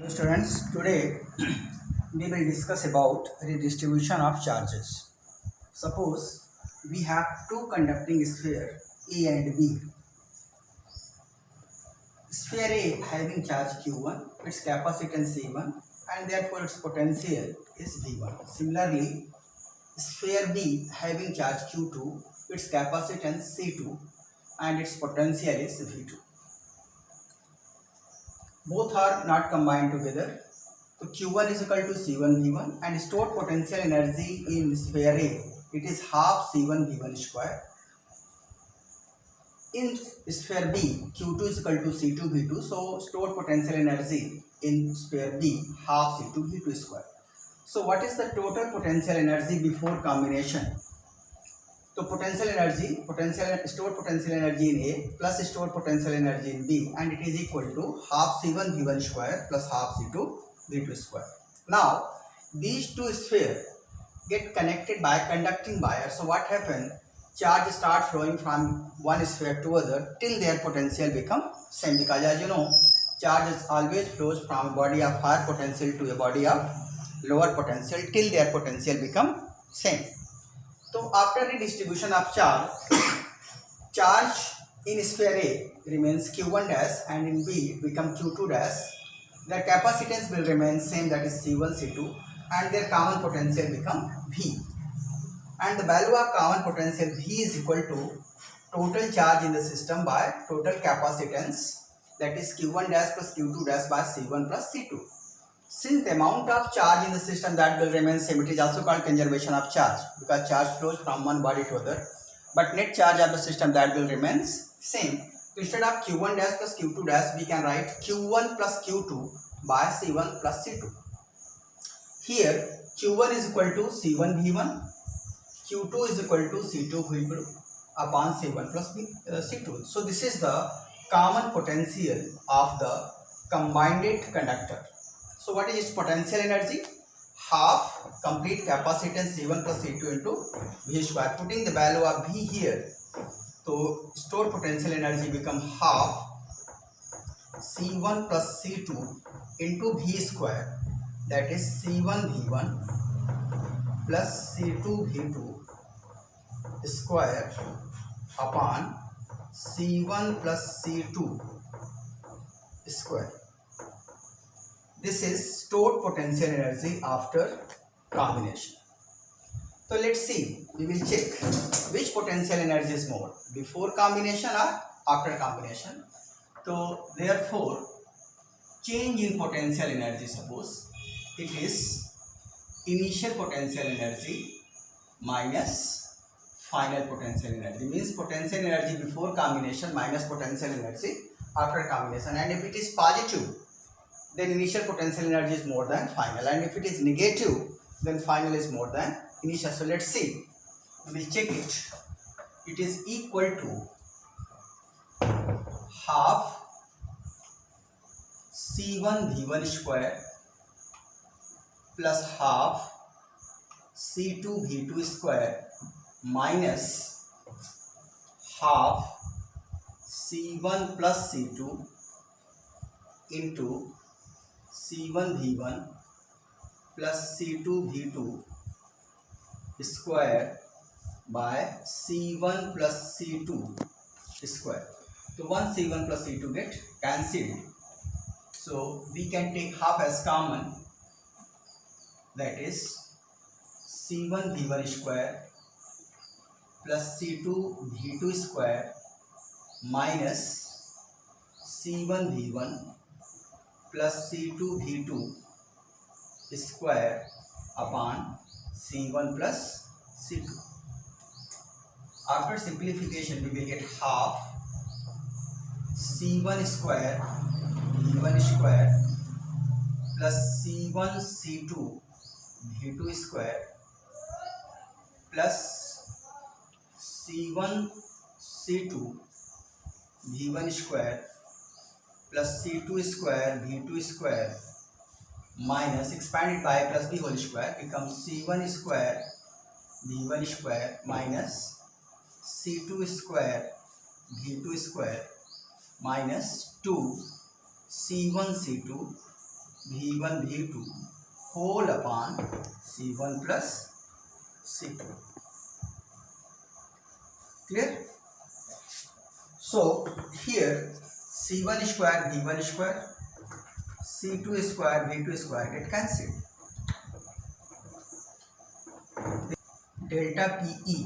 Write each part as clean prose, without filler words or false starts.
Students, today we will discuss about redistribution of charges. Suppose we have two conducting sphere A and B. Sphere A having charge Q1, its capacitance C1 and therefore its potential is V1. Similarly, sphere B having charge Q2, its capacitance C2 and its potential is V2. Both are not combined together. So Q1 is equal to C1 V1 and stored potential energy in sphere A, it is half C1 V1 square. In sphere B, Q2 is equal to C2 V2, so stored potential energy in sphere B half C2 V2 square. So what is the total potential energy before combination? So stored potential energy in A plus stored potential energy in B, and it is equal to half C1 V1 square plus half C2 V2 square. Now these two spheres get connected by conducting wire. So what happens? Charge start flowing from one sphere to other till their potential become same, because as you know, charge always flows from a body of higher potential to a body of lower potential till their potential become same. So after redistribution of charge in sphere A remains Q1 dash and in B become Q2 dash. Their capacitance will remain same, that is C1 C2, and their common potential become V. And the value of common potential V is equal to total charge in the system by total capacitance, that is Q1 dash plus Q2 dash by C1 plus C2. Since the amount of charge in the system that will remain same, it is also called conservation of charge, because charge flows from one body to other, but net charge of the system that will remain same. So instead of Q1 dash plus Q2 dash, we can write Q1 plus Q2 by C1 plus C2. Here Q1 is equal to C1 V1, Q2 is equal to C2 V2 upon C1 plus C2. So this is the common potential of the combined conductor. So what is its potential energy? Half complete capacitance C1 plus C2 into V square. Putting the value of V here, so stored potential energy become half C1 plus C2 into V square, that is C1 V1 plus C2 V2 square upon C1 plus C2 square. This is stored potential energy after combination. So let's see, we will check which potential energy is more, before combination or after combination. So therefore, change in potential energy, suppose it is initial potential energy minus final potential energy, means potential energy before combination minus potential energy after combination. And if it is positive, then initial potential energy is more than final, and if it is negative, then final is more than initial. So let's see, we will check it. It is equal to half C1 V1 square plus half C2 V2 square minus half C1 plus C2 into C1 V1 plus C2 V2 square by C1 plus C2 square. So one C1 plus C2 get cancelled. So we can take half as common, that is C1 V1 square plus C2 V2 square minus C1 V1 plus C2 V2 square upon C1 plus C2. After simplification, we will get half C1 square V1 square plus C1 C2 V2 square plus C1 C2 V1 square plus C2 square V2 square minus expanded by plus B whole square becomes C1 square V1 square minus C2 square V2 square minus 2 C1 C2 V1 V2 whole upon C1 plus C2. Clear? So here C1 square V1 square, C2 square V2 square get cancelled. Delta PE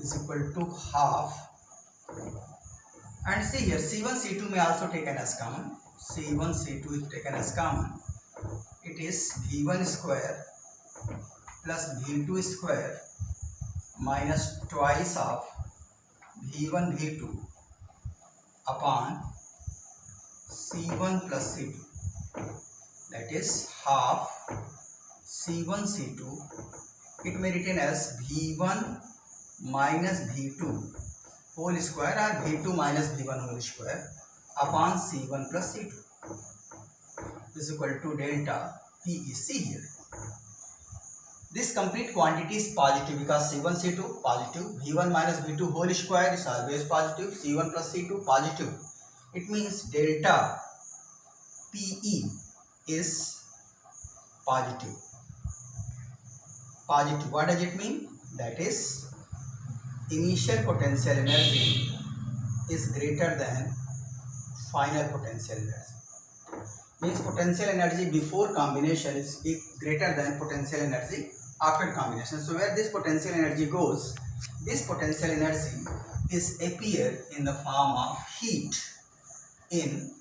is equal to half, and see here C1 C2 may also taken as common. C1 C2 is taken as common. It is V1 square plus V2 square minus twice of V1 V2 upon C1 plus C2, that is half C1 C2. It may written as V1 minus V2 whole square or V2 minus V1 whole square upon C1 plus C2 is equal to delta PEC here. This complete quantity is positive because C1 C2 positive, V1 minus V2 whole square is always positive, C1 plus C2 positive. It means delta PE is positive. Positive, what does it mean? That is, initial potential energy is greater than final potential energy. Means potential energy before combination is greater than potential energy after combination. So where this potential energy goes, this potential energy is appear in the form of heat in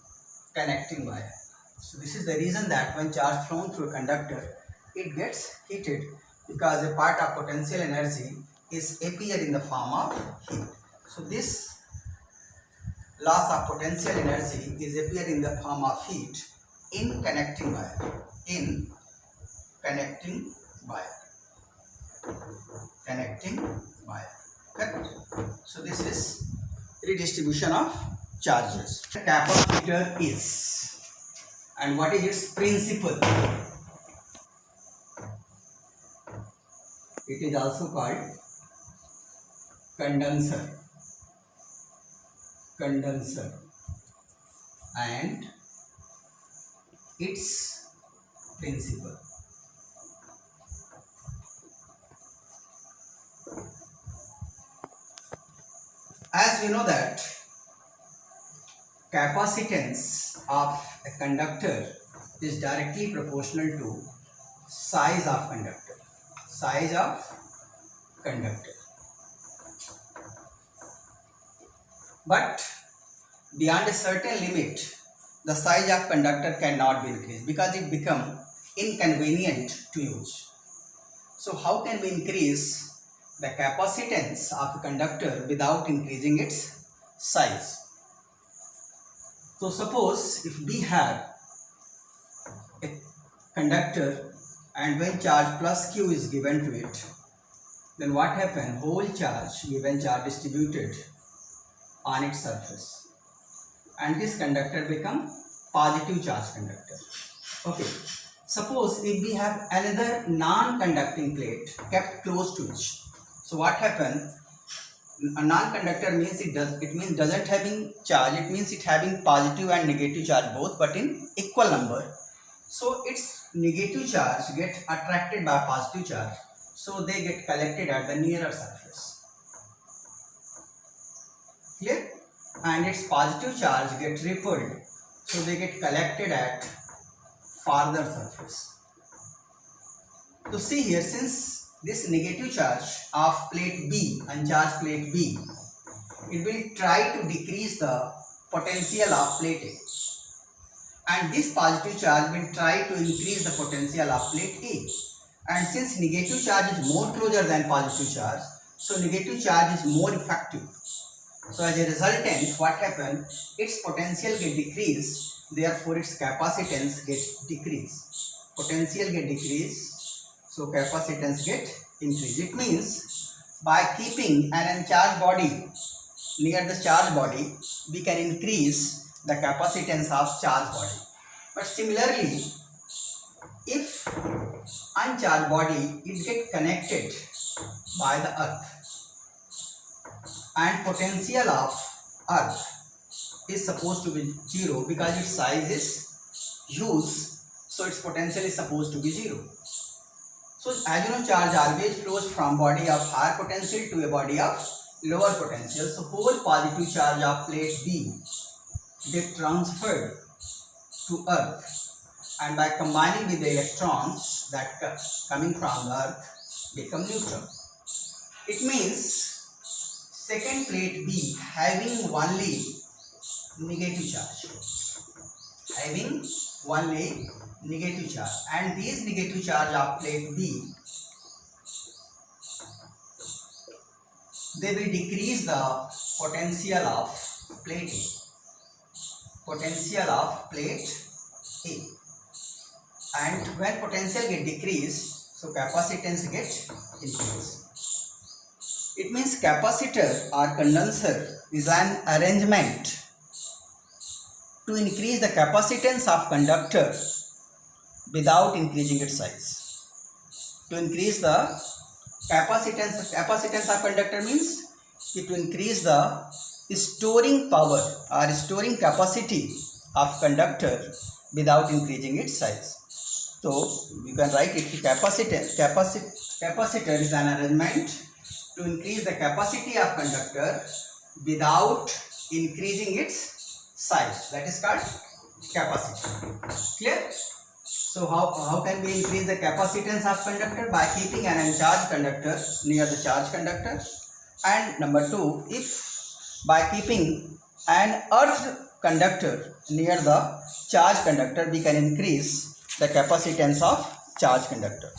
connecting wire. So this is the reason that when charge flown through a conductor, it gets heated, because a part of potential energy is appear in the form of heat. So this loss of potential energy is appear in the form of heat in connecting wire. In connecting wire. Connecting wire. Correct? So this is redistribution of charges. The capacitor is, and what is its principle? It is also called condenser. Condenser, and its principle. As we know that capacitance of a conductor is directly proportional to size of conductor. Size of conductor. But beyond a certain limit, the size of conductor cannot be increased because it becomes inconvenient to use. So how can we increase the capacitance of a conductor without increasing its size? So suppose if we have a conductor and when charge plus Q is given to it, then what happens? Whole charge, given charge distributed on its surface, and this conductor become positive charge conductor. Okay, suppose if we have another non-conducting plate kept close to it, so what happens? A non-conductor means doesn't having charge, it means it having positive and negative charge both, but in equal number. So its negative charge get attracted by positive charge, so they get collected at the nearer surface. Clear? And its positive charge get repelled, so they get collected at farther surface. So see here, since this negative charge of plate B, uncharged plate B, it will try to decrease the potential of plate A, and this positive charge will try to increase the potential of plate A. And since negative charge is more closer than positive charge, so negative charge is more effective. So as a resultant, what happens? Its potential get decreased, therefore its capacitance get decreased. Potential get decreased, so capacitance get increased. It means by keeping an uncharged body near the charged body, we can increase the capacitance of charged body. But similarly, if uncharged body, it get connected by the earth, and potential of earth is supposed to be 0 because its size is use, so its potential is supposed to be 0. So as you know, charge always flows from body of higher potential to a body of lower potential. So whole positive charge of plate B get transferred to earth, and by combining with the electrons that coming from the earth become neutral. It means second plate B having only negative charge, and these negative charge of plate B, they will decrease the potential of plate A. And when potential get decreased, so capacitance get increased. It means capacitor or condenser is an arrangement to increase the capacitance of conductor without increasing its size. To increase the capacitance of conductor means to increase the storing power or storing capacity of conductor without increasing its size. So you can write it, capacitor is an arrangement to increase the capacity of conductor without increasing its size. That is called capacitor. Clear? So how can we increase the capacitance of conductor? By keeping an uncharged conductor near the charged conductor. And number 2, if by keeping an earthed conductor near the charged conductor, we can increase the capacitance of charged conductor.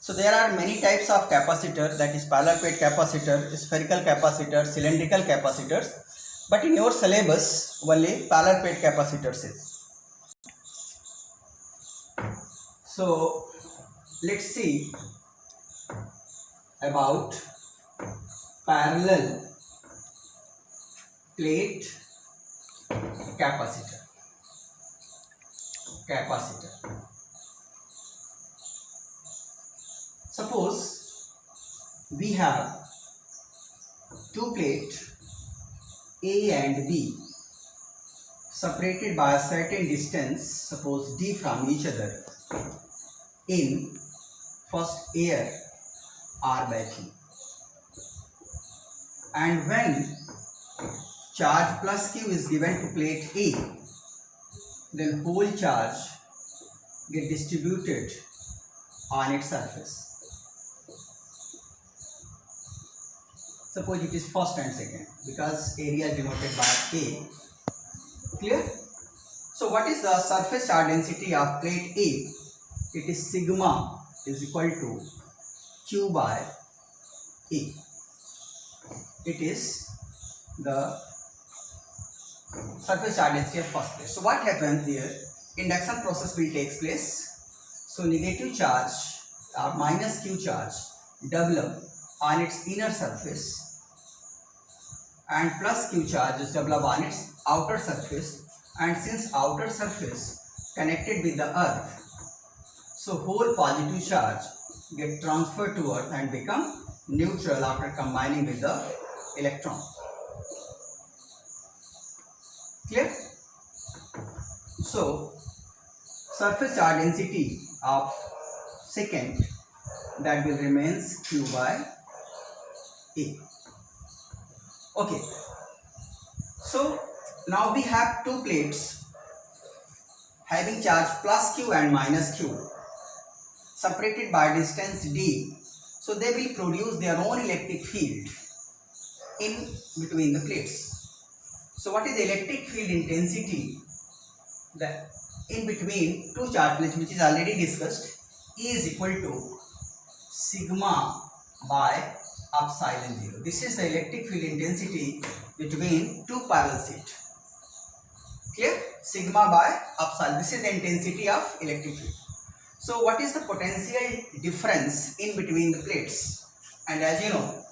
So there are many types of capacitor, that is parallel plate capacitor, spherical capacitor, cylindrical capacitors, but in your syllabus only parallel plate capacitors is. So let's see about parallel plate capacitor. Suppose we have two plates A and B separated by a certain distance, suppose d, from each other in first air R by Q. And when charge plus Q is given to plate A, then whole charge get distributed on its surface. Suppose it is first and second, because area is denoted by A. Clear? So what is the surface charge density of plate A? It is sigma is equal to Q by A. It is the surface charge density of first plate. So what happens here? Induction process will take place. So negative charge or minus Q charge develop on its inner surface, and plus Q charge is develop on its outer surface. And since outer surface connected with the earth, so whole positive charge get transferred to earth and become neutral after combining with the electron. Clear? So surface charge density of second, that will remains Q by A. Okay. So now we have two plates having charge plus Q and minus Q separated by distance d. So they will produce their own electric field in between the plates. So what is the electric field intensity that in between two charge plates, which is already discussed? E is equal to sigma by epsilon 0. This is the electric field intensity between two parallel sheets. Clear? Sigma by epsilon. This is the intensity of electric field. So what is the potential difference in between the plates? And as you know,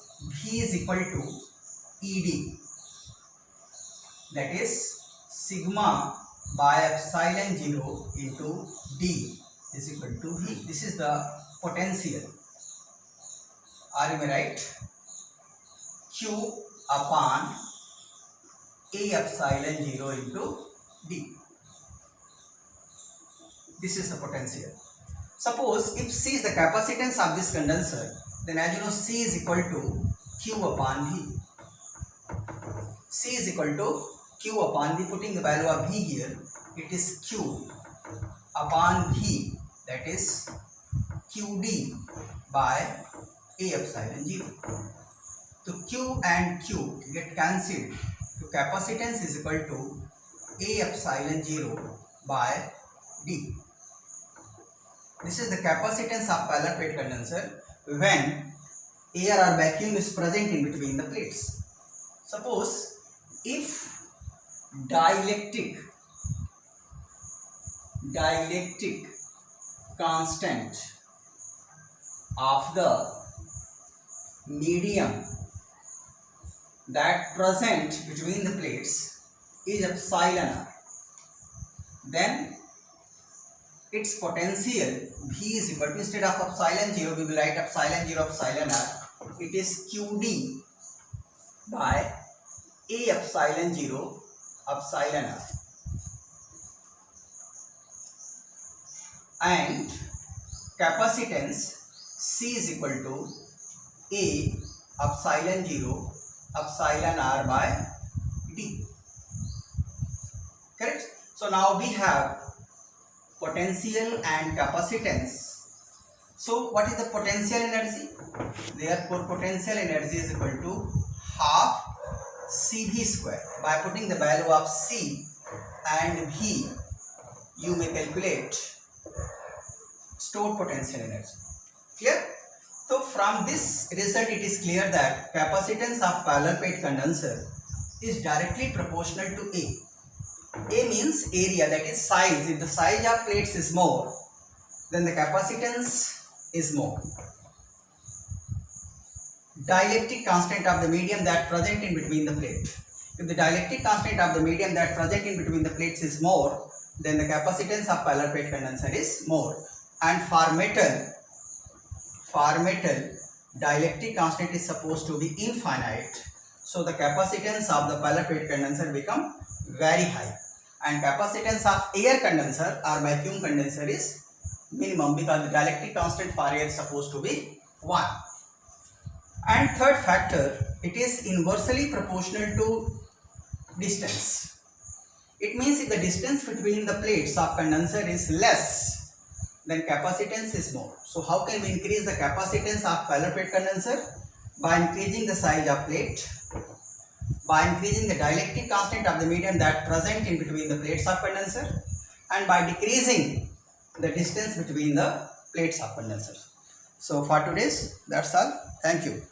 V is equal to ED. That is sigma by epsilon 0 into D is equal to V. This is the potential. Are you right? Q upon A epsilon 0 into D. This is the potential. Suppose if C is the capacitance of this condenser, then as you know C is equal to Q upon V. C is equal to Q upon V. Putting the value of V here, it is Q upon V, that is QD by A epsilon 0. So Q and Q get cancelled. So capacitance is equal to A epsilon 0 by D. This is the capacitance of parallel plate condenser when air or vacuum is present in between the plates. Suppose if dielectric constant of the medium that present between the plates is epsilon r, then its potential V is equal to, instead of epsilon 0 we will write epsilon 0 epsilon r, it is QD by A epsilon 0 epsilon r, and capacitance C is equal to A epsilon 0 epsilon r by D. Correct? So now we have potential and capacitance. So what is the potential energy? Therefore potential energy is equal to half CV square. By putting the value of C and V, you may calculate stored potential energy. Clear? So from this result it is clear that capacitance of parallel plate condenser is directly proportional to A. A means area, that is size. If the size of plates is more, then the capacitance is more. Dielectric constant of the medium that present in between the plate. If the dielectric constant of the medium that present in between the plates is more, then the capacitance of parallel plate condenser is more. And for metal, dielectric constant is supposed to be infinite. So the capacitance of the parallel plate condenser become very high. And capacitance of air condenser or vacuum condenser is minimum, because the dielectric constant for air is supposed to be 1. And third factor, it is inversely proportional to distance. It means if the distance between the plates of condenser is less, then capacitance is more. So how can we increase the capacitance of parallel plate condenser? By increasing the size of plate, by increasing the dielectric constant of the medium that present in between the plates of condenser, and by decreasing the distance between the plates of condenser. So for today's, that's all. Thank you.